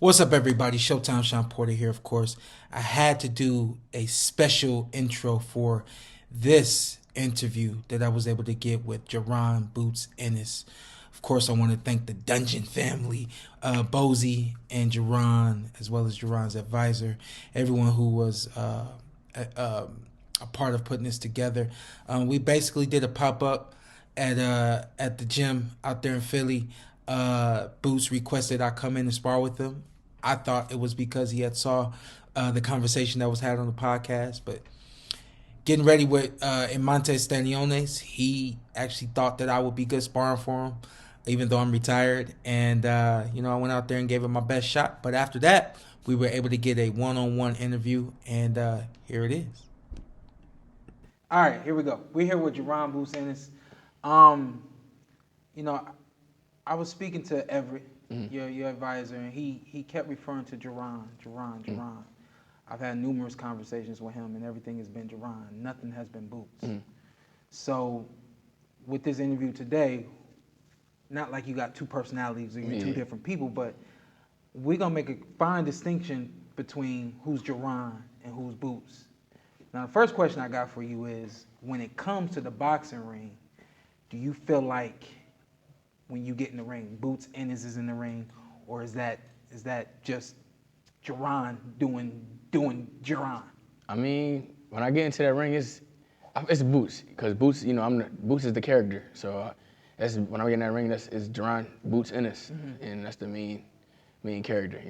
What's up, everybody? Showtime, Shawn Porter here, of course. I had to do a special intro for this interview that I was able to get with Jaron Boots Ennis. Of course, I want to thank the Dungeon family, Bozy and Jaron, as well as Jaron's advisor, everyone who was a part of putting this together. We basically did a pop-up at the gym out there in Philly. Boots requested I come in and spar with him. I thought it was because he had saw the conversation that was had on the podcast, but getting ready with Montes Staniones, he actually thought that I would be good sparring for him, even though I'm retired. And I went out there and gave it my best shot. But after that, we were able to get a one-on-one interview, and here it is. All right, here we go. We're here with Jaron Boots Ennis. I was speaking to Everett, your advisor, and he kept referring to Jaron. I've had numerous conversations with him, and everything has been Jaron. Nothing has been Boots. So with this interview today, not like you got two personalities or you're two different people, but we're going to make a fine distinction between who's Jaron and who's Boots. Now, the first question I got for you is, when it comes to the boxing ring, do you feel like when you get in the ring, Boots Ennis is in the ring, or is that just Jaron doing Jaron? I mean, when I get into that ring, it's Boots, because Boots, Boots is the character. So that's when I get in that ring, it's Jaron Boots Ennis, and that's the main character,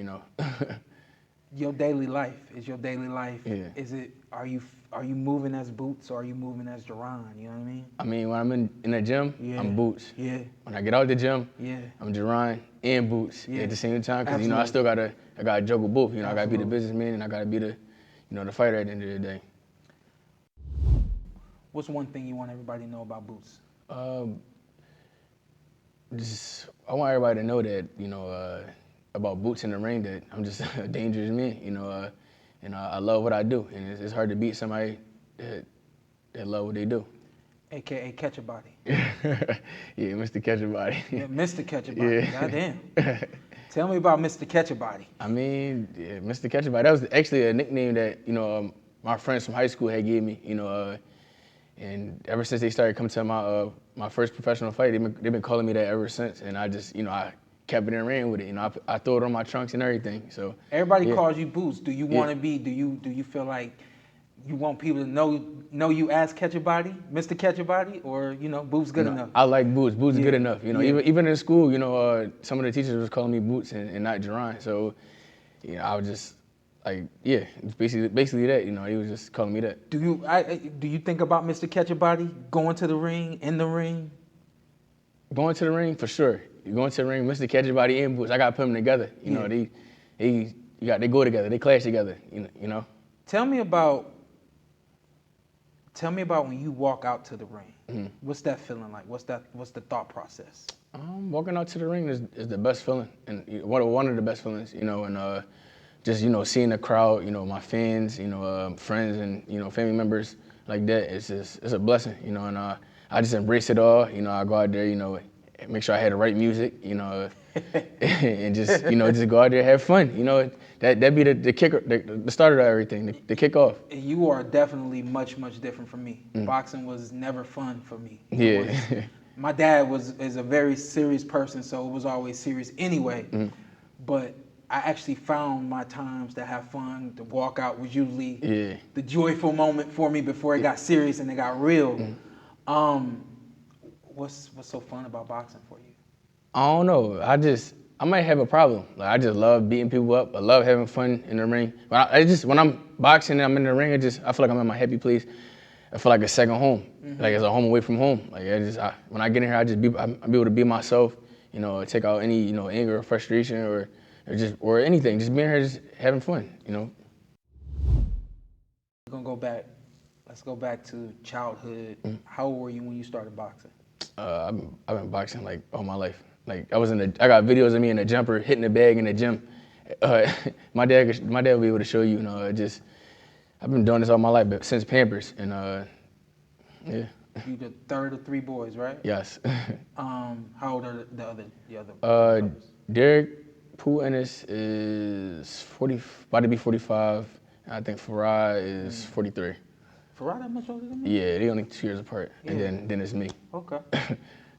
Your daily life is your daily life. Yeah. Are you moving as Boots or are you moving as Jaron? You know what I mean? I mean, when I'm in the gym, I'm Boots. Yeah. When I get out the gym, Yeah. I'm Jaron and Boots at the same time, because I still gotta juggle both. I gotta be the businessman and I gotta be the fighter at the end of the day. What's one thing you want everybody to know about Boots? I want everybody to know that about Boots in the ring, that I'm just a dangerous man. And I love what I do, and it's hard to beat somebody that love what they do. A.K.A. Catch a Body. Yeah, Mr. Catch a Body. Yeah, Mr. Catch a Body. Yeah. Goddamn. Tell me about Mr. Catch a Body. I mean, Mr. Catch a Body, that was actually a nickname that my friends from high school had gave me. And ever since they started coming to my first professional fight, they've been calling me that ever since. And I just I kept it and ran with it. I throw it on my trunks and everything. So everybody calls you Boots. Do you want to be? Do you feel like you want people to know you as Catch a Body, Mr. Catch a Body, or Boots good enough? I like Boots. Boots is good enough. Even in school, some of the teachers was calling me Boots and not Jaron. So I was just like, it's basically that. He was just calling me that. Do you think about Mr. Catch a Body going to the ring, in the ring? Going to the ring for sure. You going to the ring, Mr. Catch a Body and Boots. I gotta put them together. They go together. They clash together. Tell me about when you walk out to the ring. What's that feeling like? What's the thought process? Walking out to the ring is the best feeling, and one of the best feelings. And just seeing the crowd, my fans, friends, and family members like that. It's a blessing, And I just embrace it all. I go out there, make sure I had the right music, and just just go out there and have fun. That'd be the kicker, the start of everything, the kickoff. You are definitely much different from me. Boxing was never fun for me. Yeah. My dad is a very serious person, so it was always serious anyway. But I actually found my times to have fun. To walk out was usually the joyful moment for me before it got serious and it got real. What's so fun about boxing for you? I don't know. I might have a problem. Like, I just love beating people up. I love having fun in the ring. When I'm boxing and I'm in the ring, I feel like I'm in my happy place. I feel like a second home. Like it's a home away from home. Like when I get in here, I'm able to be myself. Take out any anger or frustration or anything. Just being here, just having fun. We're gonna go back. Let's go back to childhood. How old were you when you started boxing? I've been boxing like all my life. Like I got videos of me in a jumper hitting the bag in the gym. My dad will be able to show you. I've been doing this all my life, but since Pampers, and yeah. You the third of three boys, right? Yes. How old are the other brothers? Derek Poole Ennis is about to be 45. And I think Farah is 43. Farah that much older than me? Yeah, they only 2 years apart. Yeah. And then it's me. Okay.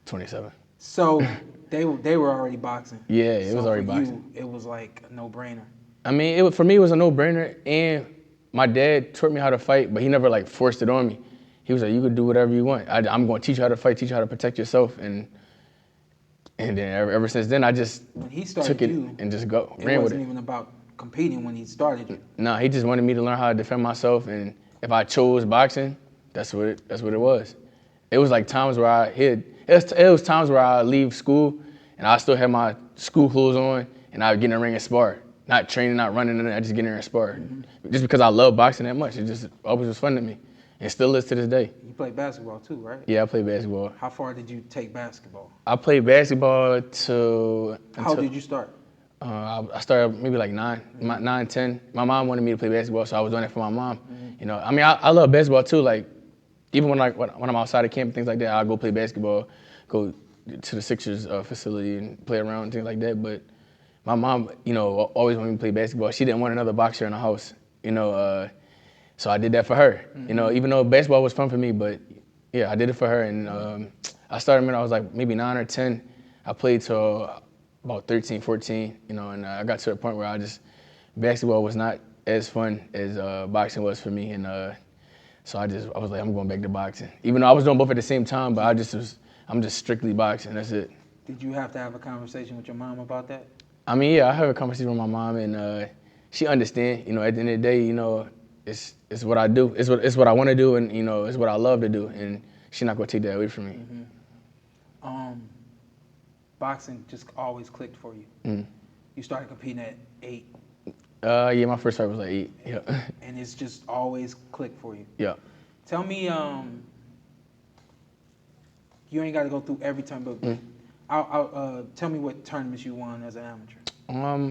27. So they were already boxing. Yeah, it was already boxing. You, it was like a no-brainer. I mean, for me, it was a no-brainer. And my dad taught me how to fight, but he never like forced it on me. He was like, you could do whatever you want. I'm going to teach you how to fight, teach you how to protect yourself. And then ever since then, I just when he started took it you, and just ran with it. It wasn't even about competing when he started you. No, he just wanted me to learn how to defend myself. And if I chose boxing, that's what it was. It was like times where it was times where I leave school and I still had my school clothes on and I would get in the ring and spar. Not training, not running, and I just get in there and spar. Just because I love boxing that much. It just always was fun to me. And still is to this day. You played basketball too, right? Yeah, I played basketball. How far did you take basketball? I played basketball till... How old did you start? I started maybe like 9, 10. My mom wanted me to play basketball, so I was doing it for my mom. You know, I mean, I love basketball too. Like, even when I'm outside of camp and things like that, I'll go play basketball, go to the Sixers facility and play around and things like that. But my mom, you know, always wanted me to play basketball. She didn't want another boxer in the house, you know, so I did that for her. You know, even though basketball was fun for me, but yeah, I did it for her. And I started when I was like maybe 9 or 10. I played till about 13, 14, you know, and I got to a point where basketball was not as fun as boxing was for me. And so I was like, I'm going back to boxing. Even though I was doing both at the same time, but I'm just strictly boxing, that's it. Did you have to have a conversation with your mom about that? I mean, yeah, I have a conversation with my mom, and she understands. You know, at the end of the day, you know, it's what I do. It's what I want to do, and you know, it's what I love to do, and she's not gonna take that away from me. Boxing just always clicked for you. You started competing at 8. Yeah, my first fight was like 8. Yeah. And it's just always clicked for you. Yeah. Tell me, you ain't got to go through every time, but tell me what tournaments you won as an amateur.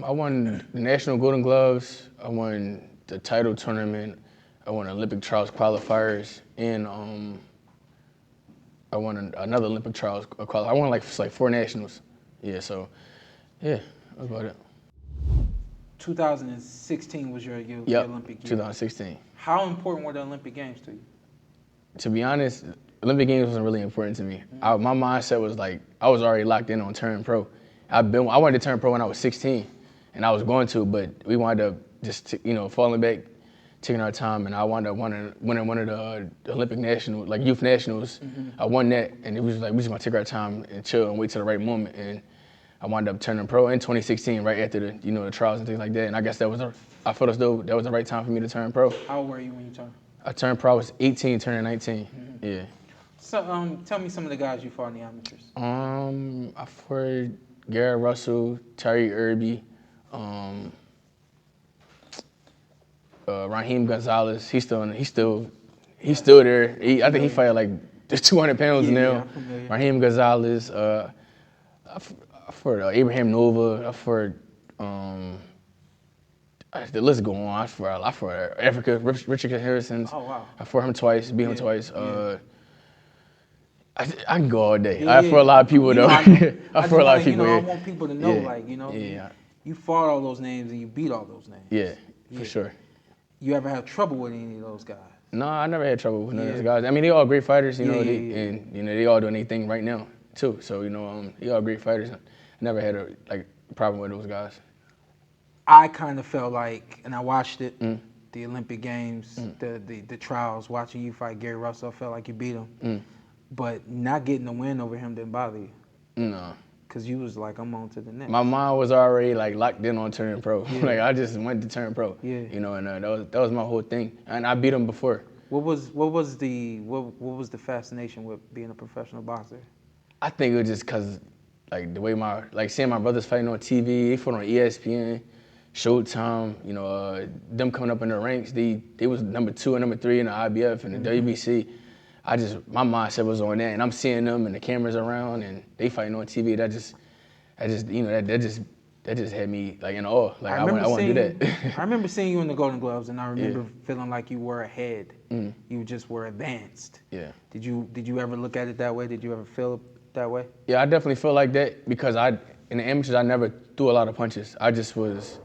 I won the National Golden Gloves. I won the title tournament. I won Olympic trials qualifiers, and I won another Olympic trials qualifier. I won like 4 nationals. Yeah, so yeah, that's about it. 2016 was your Olympic year. 2016. How important were the Olympic Games to you? To be honest, Olympic Games wasn't really important to me. My mindset was like, I was already locked in on turning pro. I wanted to turn pro when I was 16, and I was going to, but we wound up just falling back, taking our time, and I wound up winning one of the Olympic nationals, like youth nationals. I won that, and it was like we just gonna take our time and chill and wait till the right moment. And I wound up turning pro in 2016, right after the trials and things like that. And I guess I felt as though that was the right time for me to turn pro. How old were you when you turned? I turned pro. I was 18, turning 19. Yeah. So tell me some of the guys you fought in the amateurs. I fought Garrett Russell, Terry Irby, Raheem Gonzalez. He's still there. I think he fight like just 200 pounds now. Raheem Gonzalez. I fought Abraham Nova. I fought the list go on. I fought Africa, Richard Harrison. Oh wow. I fought him twice, beat him twice. I can go all day. I fought a lot of people though. I fought a lot of people. I want people to know, you fought all those names and you beat all those names. Yeah, for sure. You ever have trouble with any of those guys? No, I never had trouble with none of those guys. I mean, they all great fighters, and they all doing anything right now too. So they all great fighters. I never had a problem with those guys. I kind of felt like, and I watched it, the Olympic Games, the trials, watching you fight Gary Russell, I felt like you beat him. But not getting the win over him didn't bother you. No. Because you was like, I'm on to the next. My mind was already like locked in on turning pro. Like I just went to turn pro. Yeah. And that was my whole thing. And I beat him before. What was the fascination with being a professional boxer? I think it was just because the way seeing my brothers fighting on TV, they fought on ESPN, Showtime, them coming up in the ranks, they was number 2 and number 3 in the IBF and the WBC. My mindset was on that, and I'm seeing them and the cameras around and they fighting on TV. That just had me in awe. I want to do that. I remember seeing you in the Golden Gloves, and I remember feeling like you were ahead. You just were advanced. Yeah. Did you ever look at it that way? Did you ever feel that way? Yeah, I definitely feel like that because in the amateurs, I never threw a lot of punches. I just was.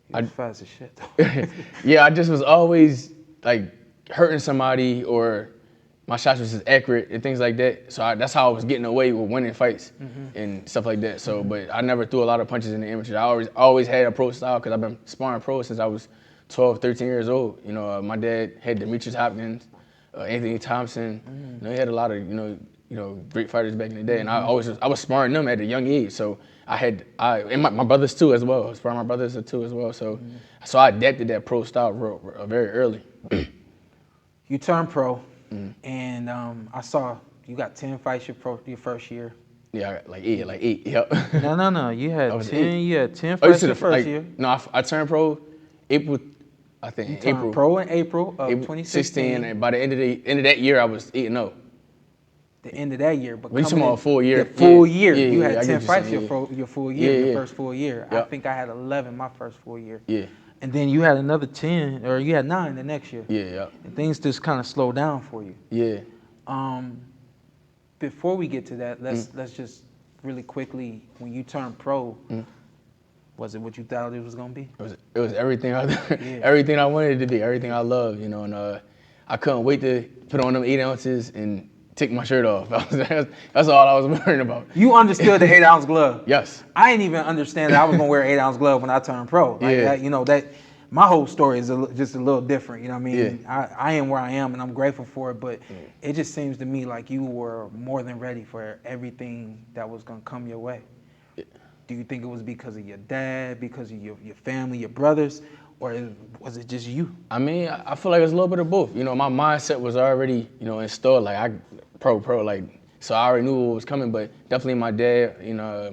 You was fast as shit, though. Yeah, I just was always like hurting somebody, or my shots was just accurate and things like that. So that's how I was getting away with winning fights and stuff like that. So, but I never threw a lot of punches in the amateurs. I always had a pro style because I've been sparring pro since I was 12, 13 years old. You know, my dad had Demetrius Hopkins, Anthony Thompson. You know, he had a lot of great fighters back in the day, and I was sparring them at a young age. So and my brothers too as well. I was sparring my brothers too as well. So I adapted that pro style very early. You turned pro, and I saw you got 10 fights your first year. Yeah, I got like eight. Yep. No. You had 10. 8. You had 10 fights your first year. No, I turned pro April. I think you turned April. Pro in April of 2016. And by the end of that year, I was 8-0. The end of that year, but we talking about a full year. The full year. You had 10 fights saying, your full year, your first full year. Yep. I think I had 11 my first full year. Yeah. And then you had another 10, or you had 9 the next year. Yeah. And things just kind of slowed down for you. Yeah. Before we get to that, let's just really quickly, when you turned pro, was it what you thought it was gonna be? It was everything everything I wanted it to be, everything I loved, and I couldn't wait to put on them 8 ounces and take my shirt off. That's all I was worrying about. You understood the 8-ounce glove? Yes. I didn't even understand that I was gonna wear an 8-ounce glove when I turned pro. Like that, my whole story is just a little different. You know what I mean? Yeah. I am where I am, and I'm grateful for it. But it just seems to me like you were more than ready for everything that was gonna come your way. Yeah. Do you think it was because of your dad, because of your family, your brothers, or was it just you? I mean, I feel like it's a little bit of both. My mindset was already, installed. Like pro, like, so I already knew what was coming. But definitely my dad,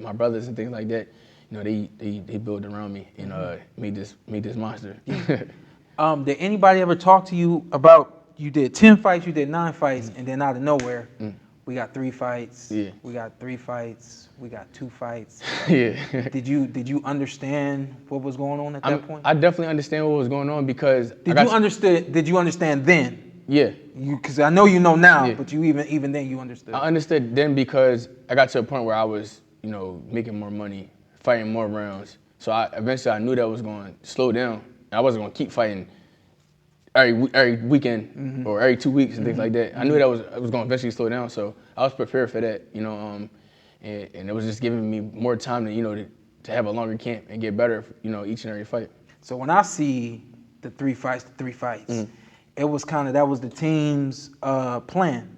my brothers and things like that, they built around me, made this monster. Did anybody ever talk to you about, you did 10 fights, you did 9 fights, and then out of nowhere, we got 3 fights. Yeah. We got 3 fights. We got 2 fights. Yeah. Did you understand what was going on at that point? I definitely understand what was going on because Did you understand then? Yeah. Because I know you know now, but you even then you understood. I understood then because I got to a point where I was, making more money, fighting more rounds. So eventually I knew that was going to slow down. I wasn't going to keep fighting every weekend or every 2 weeks and things like that. I knew that it was going to eventually slow down, so I was prepared for that, and it was just giving me more time to have a longer camp and get better, each and every fight. So when I see the 3 fights, it was that was the team's plan.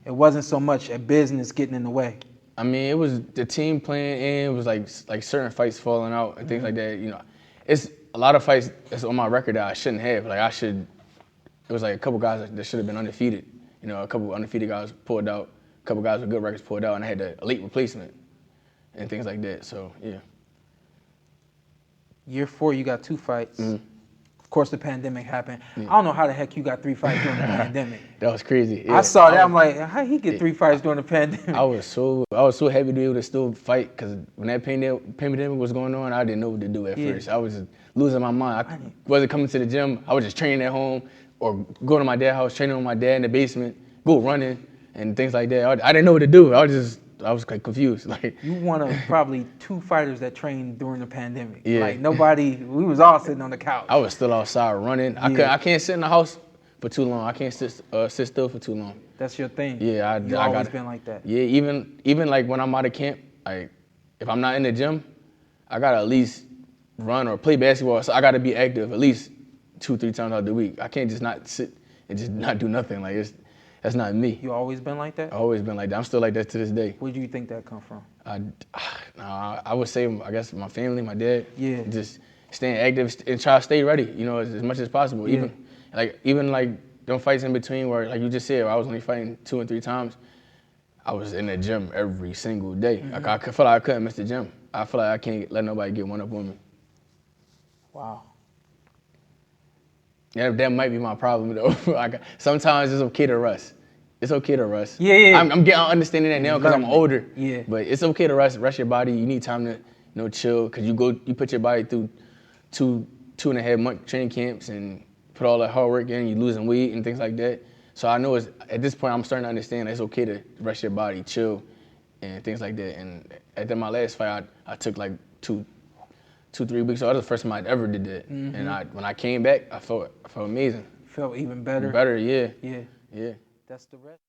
It wasn't so much a business getting in the way. I mean, it was the team plan, and it was like certain fights falling out and things like that. It's a lot of fights that's on my record that I shouldn't have. It was like a couple guys that should have been undefeated. A couple undefeated guys pulled out, a couple guys with good records pulled out, and I had the elite replacement and things like that. So, yeah. Year 4, you got 2 fights. Of course, the pandemic happened. I don't know how the heck you got 3 fights during the pandemic. That was crazy. Yeah. I saw that. I'm like, how he get 3 fights during the pandemic? I was so happy to be able to still fight because when that pandemic was going on, I didn't know what to do at first. I was just losing my mind. I wasn't coming to the gym. I was just training at home or going to my dad's house, training with my dad in the basement, go running and things like that. I didn't know what to do. I was like confused. Like, you one of probably 2 fighters that trained during the pandemic. Yeah. Like we was all sitting on the couch. I was still outside running. I can't sit in the house for too long. I can't sit still for too long. That's your thing. Yeah, You've always been like that. Yeah, even like when I'm out of camp, like if I'm not in the gym, I gotta at least run or play basketball. So I gotta be active at least 2-3 times out of the week. I can't just not sit and just not do nothing. Like that's not me. You always been like that? I've always been like that. I'm still like that to this day. Where do you think that come from? I would say, I guess, my family, my dad. Yeah. Just staying active and try to stay ready, as much as possible. Yeah. Even them fights in between where, like you just said, where I was only fighting 2 and 3 times, I was in the gym every single day. Like, I feel like I couldn't miss the gym. I feel like I can't let nobody get one up on me. Wow. Yeah, that might be my problem though. Sometimes it's okay to rest. It's okay to rest. Yeah. I'm understanding that now because I'm older. Yeah. But it's okay to rest your body. You need time to chill because you put your body through 2.5 month training camps and put all that hard work in. You losing weight and things like that. So I know at this point I'm starting to understand that it's okay to rest your body, chill, and things like that. And after my last fight, I took like 2-3 weeks. So that was the first time I'd ever did that. And when I came back, I felt amazing. Felt even better. Better, yeah. Yeah. That's the rest.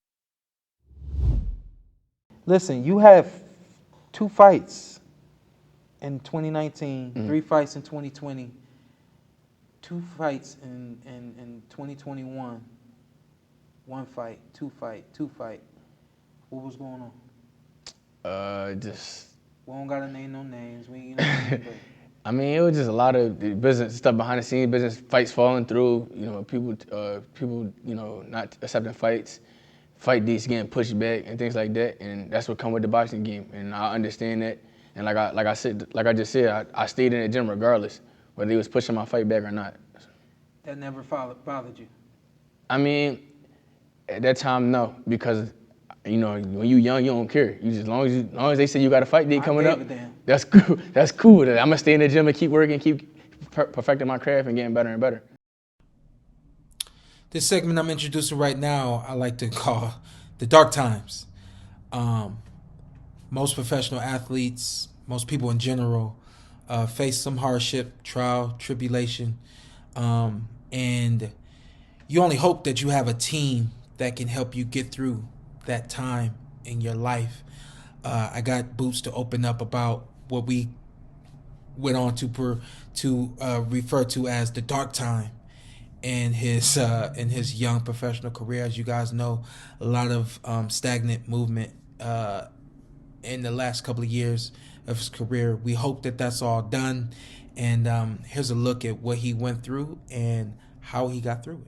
Listen, you have 2 fights in 2019, 3 fights in 2020, 2 fights in 2021, 1 fight, 2 fight. What was going on? Just. We don't gotta name no names. You know what I mean? But I mean, it was just a lot of business stuff behind the scenes, business fights falling through. You know, people, you know, not accepting fights, fight dates getting pushed back, and things like that. And that's what come with the boxing game. And I understand that. And like I just said, I stayed in the gym regardless, whether they was pushing my fight back or not. That never bothered you? I mean, at that time, no, because you know, when you young, you don't care. You just as long as they say you got a fight date coming up, that's cool. That's cool. I'm gonna stay in the gym and keep working, keep perfecting my craft and getting better and better. This segment I'm introducing right now, I like to call the dark times. Most professional athletes, most people in general, face some hardship, trial, tribulation, and you only hope that you have a team that can help you get through that time in your life. I got Boots to open up about what we went on to refer to as the dark time in his young professional career. As you guys know, a lot of stagnant movement in the last couple of years of his career. We hope that that's all done, and here's a look at what he went through and how he got through it.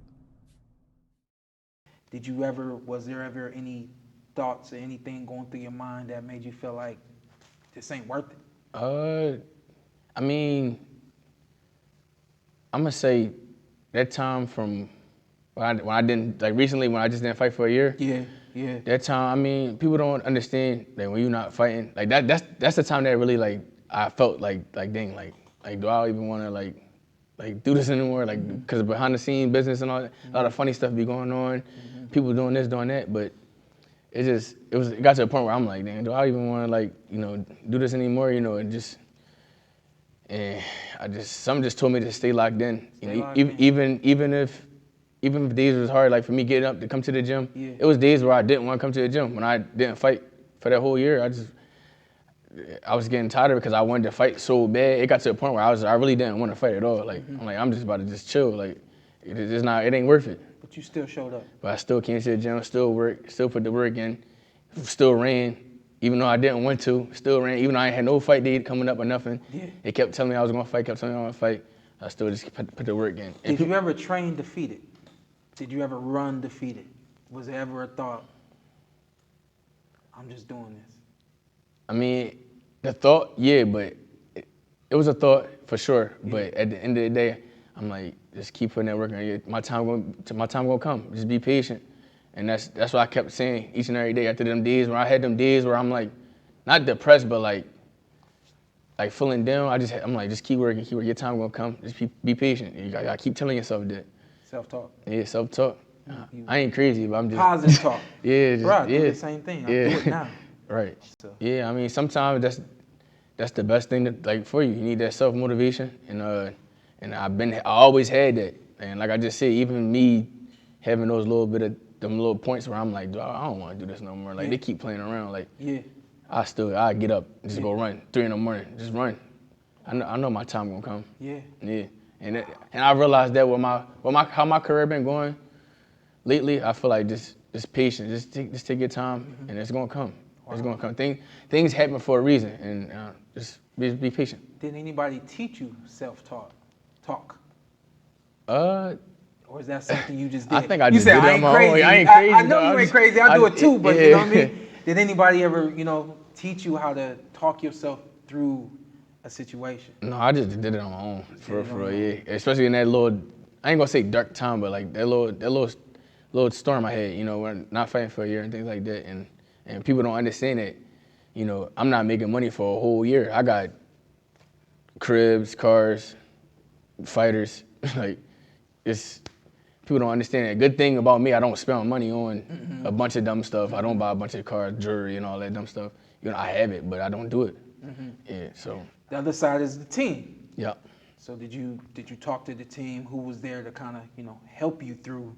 Was there ever any thoughts or anything going through your mind that made you feel like this ain't worth it? I mean, I'm gonna say that time from when I didn't, like recently when I just didn't fight for a year. Yeah. That time, I mean, people don't understand that when you're not fighting, like that's the time that really like I felt like dang, like do I even want to like do this anymore? Like, because behind the scenes business and all that, a lot of funny stuff be going on, people doing this, doing that, but it got to a point where I'm like, dang, do I even want to like, you know, do this anymore? You know, and something just told me to stay locked in. Even if days was hard, like for me getting up to come to the gym, it was days where I didn't want to come to the gym. When I didn't fight for that whole year, I was getting tired of it because I wanted to fight so bad. It got to a point where I really didn't want to fight at all. Like I'm just about to just chill. Like it ain't worth it. But you still showed up. But I still came to the gym, still worked, still put the work in, still ran, even though I didn't want to, still ran, even though I had no fight date coming up or nothing. Yeah. They kept telling me I was gonna fight, I still just put the work in. Did you ever train defeated? Did you ever run defeated? Was there ever a thought, I'm just doing this? I mean, the thought, yeah, but it was a thought for sure. Yeah. But at the end of the day, I'm like, just keep putting that work in. My time gonna come. Just be patient, and that's what I kept saying each and every day. After them days where I had them days where I'm like, not depressed, but like feeling down. I'm like, just keep working. Your time gonna come. Just be patient. You gotta keep telling yourself that. Self-talk. Yeah, self-talk. I ain't crazy, but I'm just positive talk. Yeah, bro, I do the same thing. I do it now. Right. So. Yeah, I mean, sometimes that's the best thing that, like, for you. You need that self-motivation, and I always had that. And like I just said, even me having those them little points where I'm like, I don't want to do this no more. Like they keep playing around. Like I get up, just go run 3 a.m, just run. I know my time gonna come. Yeah. And I realized that with how my career been going lately, I feel like just patient, just take your time, and it's gonna come. Wow. It's gonna come. Things happen for a reason, and just be patient. Did anybody teach you self-talk? Or is that something you just did? I think I just did it on my own. I ain't crazy. I know you ain't crazy. I do it too, but you know what I mean? Did anybody ever, teach you how to talk yourself through a situation? No, I just did it on my own, for real, yeah. Especially in that little, I ain't gonna say dark time, but like that little storm I had, when not fighting for a year and things like that, and people don't understand that, I'm not making money for a whole year. I got cribs, cars, fighters, like people don't understand that. Good thing about me, I don't spend money on a bunch of dumb stuff. I don't buy a bunch of cars, jewelry, and all that dumb stuff. I have it, but I don't do it. Yeah, so. The other side is the team. Yep. So did you talk to the team? Who was there to kind of, help you through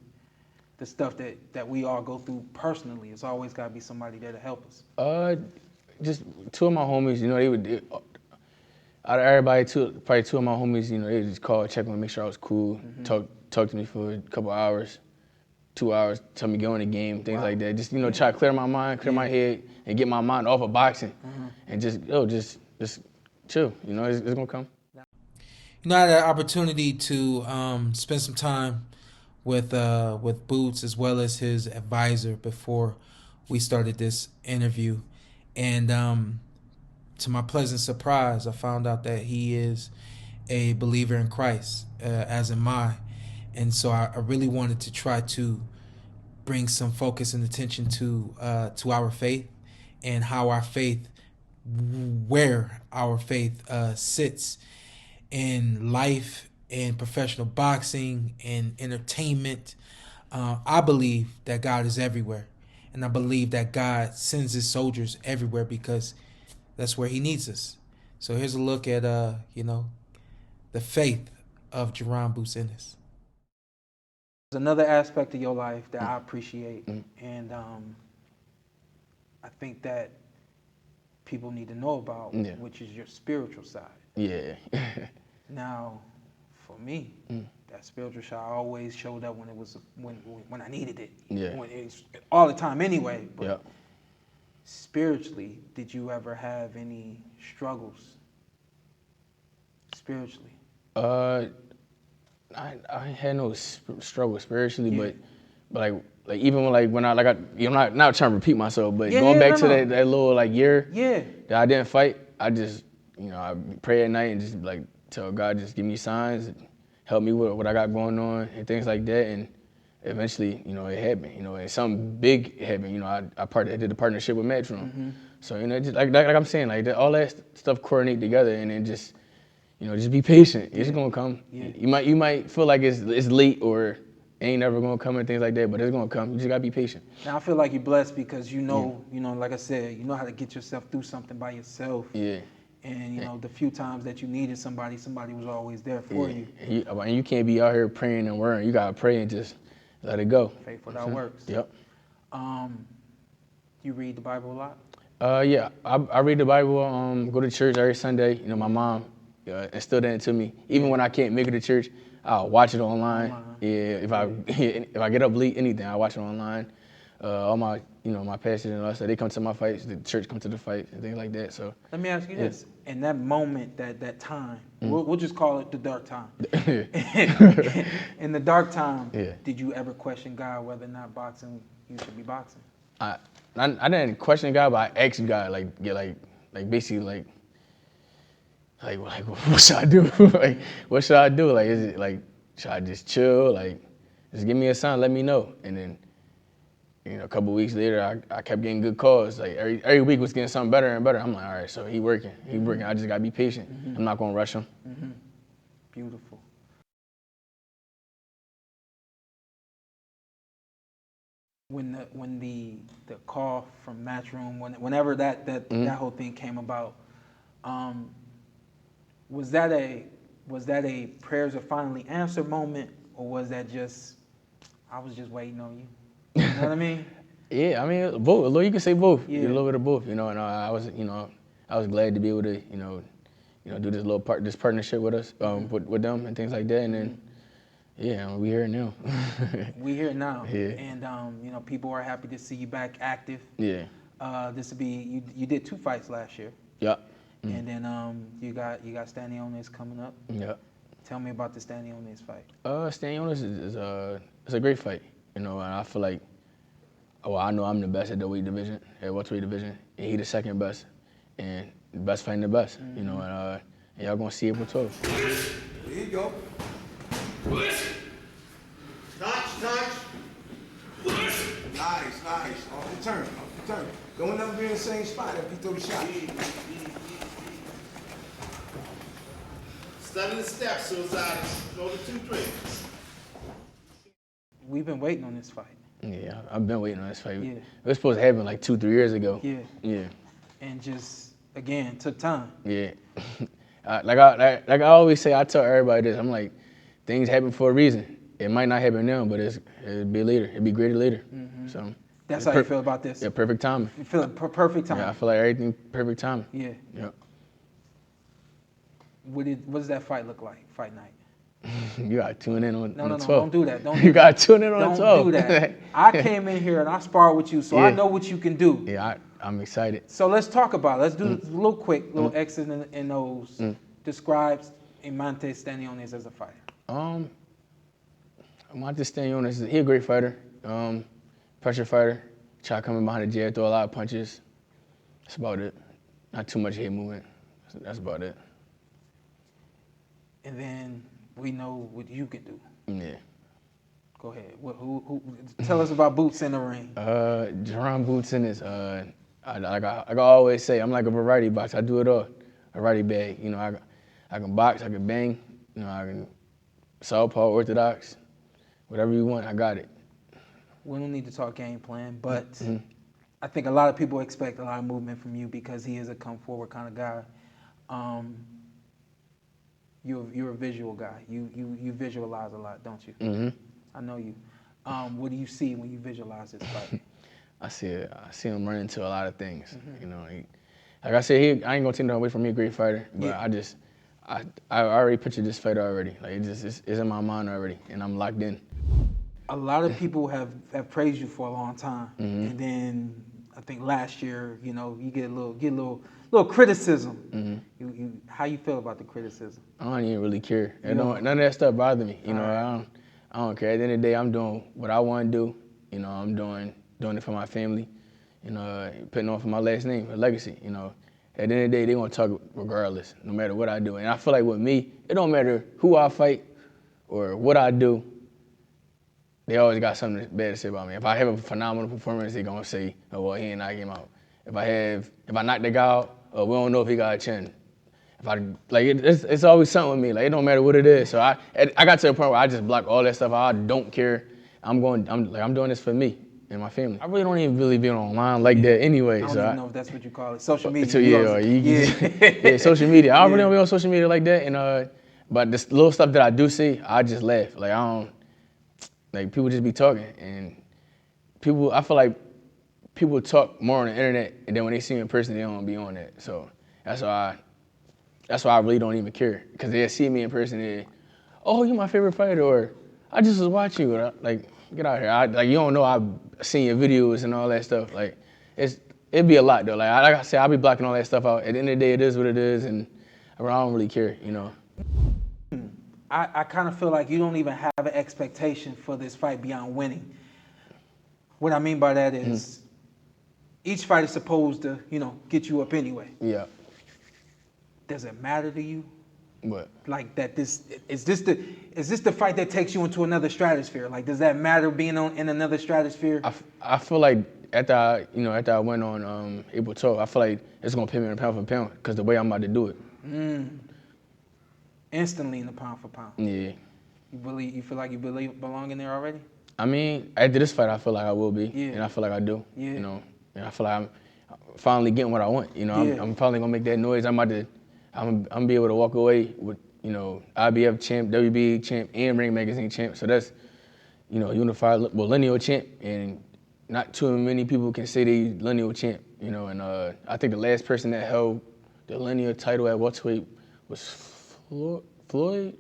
the stuff that we all go through personally? It's always got to be somebody there to help us. Just two of my homies, out of everybody, probably two of my homies, they would just call, check on me, make sure I was cool, talk to me for a couple hours, 2 hours, tell me go in the game, things like that. Just, try to clear my mind, clear my head, and get my mind off of boxing, and just chill. It's gonna come. I had an opportunity to spend some time with Boots as well as his advisor before we started this interview, and to my pleasant surprise, I found out that he is a believer in Christ, as am I, and so I really wanted to try to bring some focus and attention to our faith and how our faith, where our faith sits in life, in professional boxing, in entertainment. I believe that God is everywhere, and I believe that God sends his soldiers everywhere because that's where he needs us. So here's a look at the faith of Jaron Bozy Ennis. There's another aspect of your life that I appreciate, and I think that people need to know about, which is your spiritual side. Yeah. Now, for me, that spiritual side always showed up when I needed it. Yeah. When it's all the time anyway. But Yep. Spiritually, did you ever have any struggles? Spiritually. I had no struggle spiritually, but like even when I'm not trying to repeat myself, but going back to that little year that I didn't fight, I just I pray at night and just tell God, just give me signs, help me with what I got going on and things like that, and eventually it happened, and something big happened. I did a partnership with PATRON, so just like I'm saying, all that stuff coordinate together, and then just just be patient. It's gonna come. Yeah. You might feel like it's late or ain't never gonna come and things like that, but it's gonna come. You just gotta be patient. Now I feel like you're blessed because like I said, you know how to get yourself through something by yourself. Yeah. And the few times that you needed somebody was always there for you. And you can't be out here praying and worrying. You gotta pray and just let it go. Faith without works. Yep. You read the Bible a lot? Yeah, I read the Bible. Go to church every Sunday. My mom instilled that into me. Even when I can't make it to church, I'll watch it online. Yeah, if I get up late, anything, I watch it online. All my my pastors and all that, so they come to my fights. The church come to the fights and things like that. So let me ask you this: in that moment, that time, we'll just call it the dark time. In the dark time, did you ever question God whether or not you should be boxing? I didn't question God, but I asked God basically what should I do? What should I do? Is it should I just chill? Just give me a sign, let me know. And then a couple weeks later, I kept getting good calls. Every week was getting something better and better. I'm like, all right, so he working. I just gotta be patient. I'm not gonna rush him. Beautiful. When the call from Matchroom, whenever that whole thing came about, was that a prayers are finally answered moment, or was that just I was just waiting on you? You know what I mean? Yeah, I mean both. You can say both. Yeah. A little bit of both. And I was glad to be able to do this partnership with us, with them and things like that. And then we here now. We here now. Yeah. And people are happy to see you back active. Yeah. This will be you did 2 fights last year. Yeah. And then you got Standing on This coming up. Yeah. Tell me about the Standing on This fight. Standing on This is a great fight. And I feel like, I know I'm the best at the welterweight division, and he the second best, and the best fighting the best. And y'all gonna see April 12th. There you go. Nice. Off the turn. Don't ever be in the same spot if you throw the shot. 7 steps, suicide. Go to 2, 3. We've been waiting on this fight. Yeah, I've been waiting on this fight. Yeah. It was supposed to happen 2-3 years ago. Yeah. Yeah. and just again took time. Yeah. Like I always say, I tell everybody this. I'm like, things happen for a reason. It might not happen now, but it'll be later. It'll be greater later. Mm-hmm. So that's how you feel about this. Yeah, perfect timing. You feel perfect timing. Yeah, I feel like everything perfect timing. Yeah. Yep. What does that fight look like? Fight night. You gotta tune in on the 12th. No, don't do that. Don't. You gotta tune in on the 12th. Don't do that. I came in here and I sparred with you, so I know what you can do. Yeah, I'm excited. So let's talk about it. Let's do a little quick, little X's and O's. Describes Imante Staniones as a fighter. Imante Staniones, he a great fighter. Pressure fighter. Try coming behind the jab, throw a lot of punches. That's about it. Not too much head movement. That's about it. And then we know what you can do. Yeah. Go ahead. Who tell us about Boots in the ring. Jaron Boots Ennis. Like I always say, I'm like a variety box. I do it all. A variety bag. You know, I can box, I can bang. You know, I can southpaw, orthodox. Whatever you want, I got it. We don't need to talk game plan, but I think a lot of people expect a lot of movement from you because he is a come forward kind of guy. You're a visual guy. You visualize a lot, don't you? Mm-hmm. I know you. What do you see when you visualize this fight? I see him run into a lot of things. Mm-hmm. You know, like I said, I ain't gonna take nothing away from me, a great fighter. But I already pictured this fight already. Like it's in my mind already, and I'm locked in. A lot of people have praised you for a long time, and then I think last year, you know, you get a little criticism. How you feel about the criticism? I don't even really care. None of that stuff bothers me. You know, I don't care. At the end of the day, I'm doing what I want to do. You know, I'm doing it for my family. You know, putting on for my last name, a legacy. You know, at the end of the day, they gonna talk regardless, no matter what I do. And I feel like with me, it don't matter who I fight or what I do. They always got something bad to say about me. If I have a phenomenal performance, they gonna say, "Oh well, he ain't knock him out." If I knock the guy out, we don't know if he got a chin. It's always something with me. Like it don't matter what it is. So I got to a point where I just block all that stuff out. I don't care. I'm doing this for me and my family. I really don't even really be online like that anyway. I don't even know if that's what you call it. Social media. Social media. I don't really don't be on social media like that. And but this little stuff that I do see, I just laugh. Like I don't. Like people just be talking, and I feel like people talk more on the internet, and then when they see me in person, they don't be on that. So that's why I really don't even care, because they see me in person, and oh, you my favorite fighter, or I just was watching you. Like get out here. You don't know I've seen your videos and all that stuff. Like it'd be a lot though. Like I said, I'll be blocking all that stuff out. At the end of the day, it is what it is, and I don't really care, you know. I kind of feel like you don't even have an expectation for this fight beyond winning. What I mean by that is each fight is supposed to, you know, get you up anyway. Yeah. Does it matter to you? What? Like that is this the fight that takes you into another stratosphere? Like does that matter being in another stratosphere? I feel like after I went on April 12th, I feel like it's gonna pay me in pound for pound because the way I'm about to do it. Instantly in the pound for pound. Yeah. You feel like you belong in there already? I mean, after this fight, I feel like I will be, and I feel like I do. Yeah. You know, and I feel like I'm finally getting what I want. You know, I'm finally gonna make that noise. I'm be able to walk away with, you know, IBF champ, WBA champ, and Ring Magazine champ. So that's, you know, unified lineal champ, and not too many people can say they lineal champ. You know, and I think the last person that held the lineal title at welterweight was Floyd,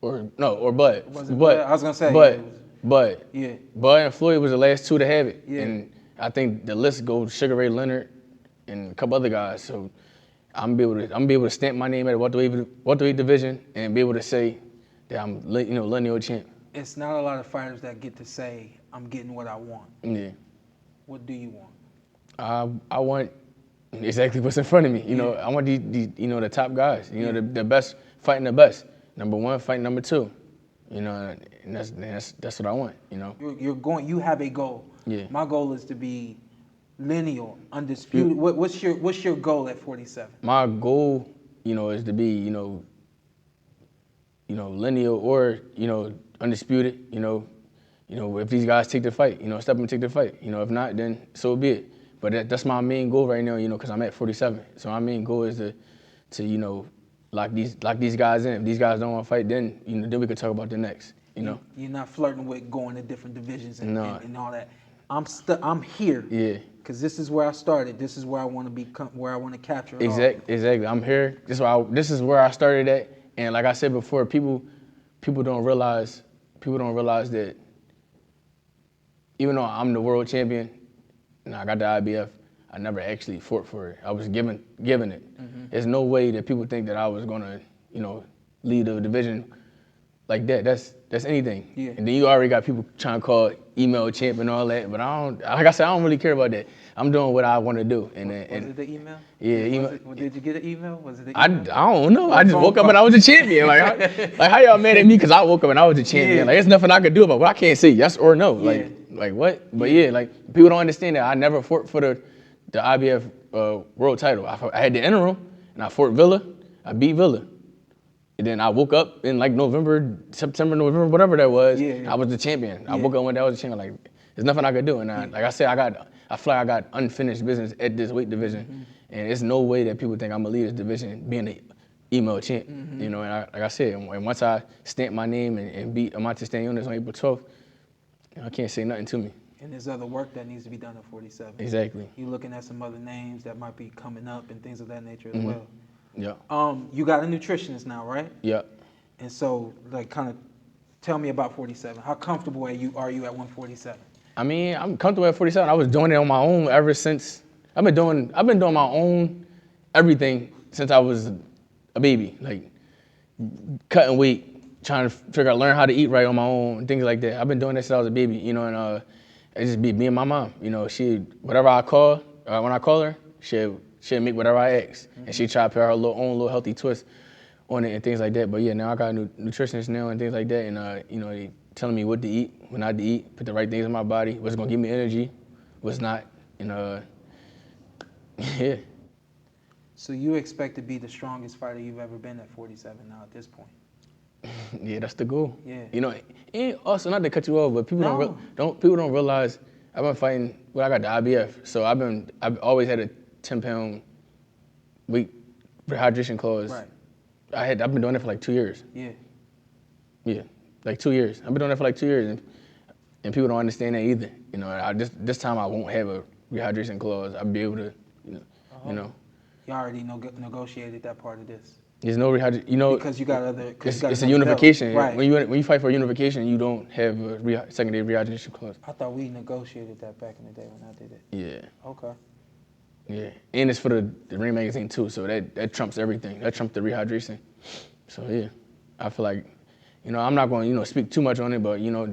or Bud. Bud? I was gonna say. Bud. Yeah. Bud and Floyd was the last two to have it. Yeah. And I think the list goes Sugar Ray Leonard and a couple other guys. So I'm be able to stamp my name at the welterweight division and be able to say that I'm lineal champ. It's not a lot of fighters that get to say I'm getting what I want. Yeah. What do you want? I want exactly what's in front of me. You know, I want the top guys. You know, the best fighting the best. Number one fighting number two. You know, and that's what I want. You know. You have a goal. Yeah. My goal is to be lineal, undisputed. What's your goal at 47? My goal, you know, is to be, you know, lineal or, you know, undisputed. You know, if these guys take the fight, you know, step and take the fight. You know, if not, then so be it. But that's my main goal right now, you know, because I'm at 47. So my main goal is to you know, lock these guys in. If these guys don't want to fight, then you know, then we could talk about the next. You know, you're not flirting with going to different divisions and all that. I'm here. Yeah. Because this is where I started. This is where I want to become. Where I want to capture. Exactly. I'm here. This is where I started at. And like I said before, people don't realize that even though I'm the world champion and I got the IBF, I never actually fought for it. I was given it. Mm-hmm. There's no way that people think that I was gonna, you know, lead a division like that. That's anything. Yeah. And then you already got people trying to call email champ and all that. But I don't. Like I said, I don't really care about that. I'm doing what I want to do. And was it the email? Yeah, email. Did you get an email? Was it the email? I don't know. I just woke up and I was a champion. Like how y'all mad at me because I woke up and I was a champion? Yeah. Like there's nothing I could do about it. But I can't say yes or no. Yeah. Like what? But yeah, like people don't understand that I never fought for the IBF world title. I had the interim and I fought Villa. I beat Villa. And then I woke up in like September, November, whatever that was. Yeah. I was the champion. Yeah. I woke up one day, I was the champion. Like, there's nothing I could do. And like I said, I feel like I got unfinished business at this weight division. Mm-hmm. And there's no way that people think I'm gonna lead this division being an email champ. Mm-hmm. You know, and like I said, and once I stamp my name and beat Antt on April 12th, I can't say nothing to me. And there's other work that needs to be done at 47. Exactly. You're looking at some other names that might be coming up and things of that nature as well. Yeah. You got a nutritionist now, right? Yeah. And so, like, kind of tell me about 47. How comfortable are you at 147? I mean, I'm comfortable at 47. I was doing it on my own ever since. I've been doing my own everything since I was a baby. Like cutting weight, trying to learn how to eat right on my own, things like that. I've been doing that since I was a baby, you know, and it just be me and my mom. You know, whatever I call, when I call her, she'll make whatever I ask. Mm-hmm. And she try to put her own little healthy twist on it and things like that. But yeah, now I got a nutritionist now and things like that. And, you know, they telling me what to eat, when not to eat, put the right things in my body, what's going to give me energy, what's not. And, yeah. So you expect to be the strongest fighter you've ever been at 47 now at this point? Yeah, that's the goal. Yeah. You know, and also not to cut you off, but people don't realize I've been fighting. Well, I got the IBF, so I've always had a 10-pound weight rehydration clause. Right. I've been doing that for like 2 years. Yeah. Yeah, like 2 years. I've been doing that for like 2 years, and people don't understand that either. You know, this time I won't have a rehydration clause. I'll be able to, you know. You already negotiated that part of this. There's no rehydration, you know. Because you got other. It's a unification. Right. When you fight for unification, you don't have a secondary rehydration clause. I thought we negotiated that back in the day when I did it. Yeah. Okay. Yeah, and it's for the Ring magazine too, so that trumps everything. That trumps the rehydration. So yeah, I feel like, you know, I'm not going to, speak too much on it, but you know,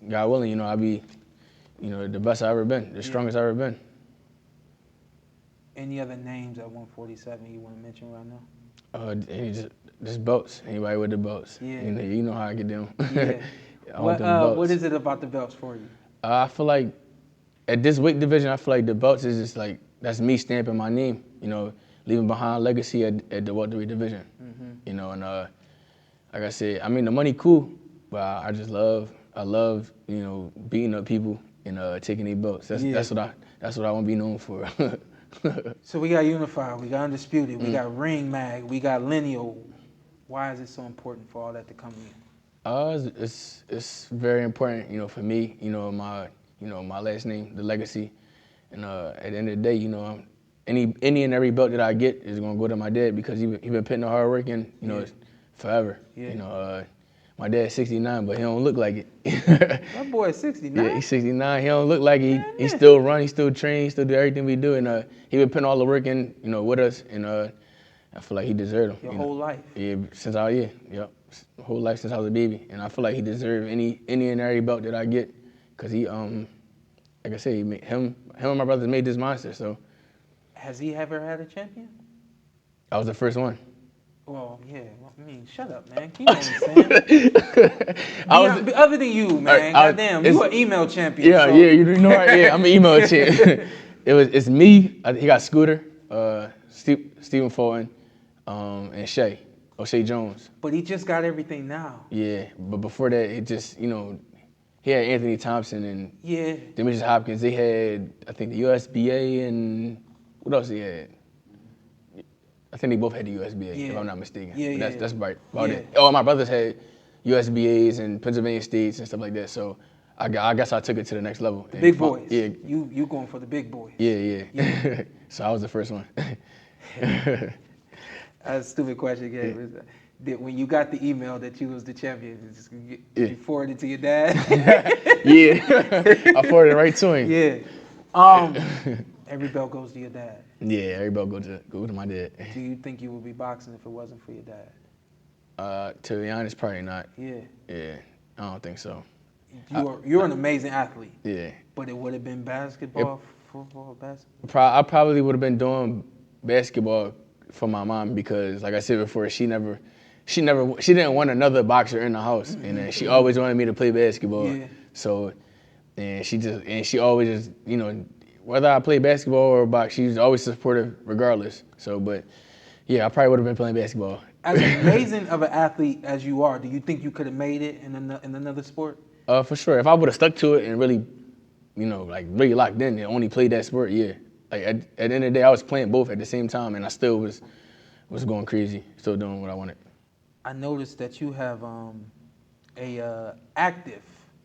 God willing, I'll be, the best I've ever been, the strongest I've ever been. Any other names at 147 you want to mention right now? Just belts. Anybody with the belts. Yeah. You know how I get down. Yeah. What is it about the belts for you? I feel like at this weight division, I feel like the belts is just like, that's me stamping my name, leaving behind legacy at the welterweight division. Mm-hmm. And like I said, I mean, the money cool, but I love, beating up people and taking their belts. That's what I want to be known for. So we got Unified, we got Undisputed, we got Ring Mag, we got Lineal. Why is it so important for all that to come in? It's very important, for me, my last name, the legacy. And at the end of the day, any and every belt that I get is gonna go to my dad because he been putting the hard work in, it's forever. Yeah. My dad's 69, but he don't look like it. That boy is 69? Yeah, he's 69. He don't look like it. He still run, he still train, he still do everything we do. And he been putting all the work in, with us. And I feel like he deserved them. Your whole life? Yeah, whole life since I was a baby. And I feel like he deserved any and every belt that I get. Because he, like I said, him and my brothers made this monster, so. Has he ever had a champion? I was the first one. Well, yeah. I mean, shut up, man. You know what I'm saying? Other than you, man. Goddamn, you an email champion. Yeah, so. yeah. You know, yeah. I'm an email champ. It's me. He got Scooter, Stephen Fulton, and O'Shea Jones. But he just got everything now. Yeah, but before that, it just he he had Anthony Thompson and Demetrius Hopkins. They had, I think, the USBA and what else he had? I think they both had the USBA, if I'm not mistaken. That's about it. Oh, my brothers had USBAs and Pennsylvania States and stuff like that. So I guess I took it to the next level. The big boys. Yeah. You going for the big boys. Yeah. So I was the first one. That's a stupid question, Gabe. When you got the email that you was the champion, you forwarded it to your dad? I forwarded it right to him. Yeah. Every belt goes to your dad. Yeah, every belt go to my dad. Do you think you would be boxing if it wasn't for your dad? To be honest, probably not. Yeah, I don't think so. You're an amazing athlete. Yeah. But it would have been basketball, football, basketball? I probably would have been doing basketball for my mom because, like I said before, she didn't want another boxer in the house, and then she always wanted me to play basketball. Yeah. So, she always just, you know, whether I play basketball or box, she's always supportive regardless. So, but yeah, I probably would have been playing basketball. As amazing of an athlete as you are, do you think you could have made it in another sport? For sure. If I would have stuck to it and really, you know, like really locked in and only played that sport, yeah. Like at the end of the day, I was playing both at the same time, and I still was going crazy, still doing what I wanted. I noticed that you have a active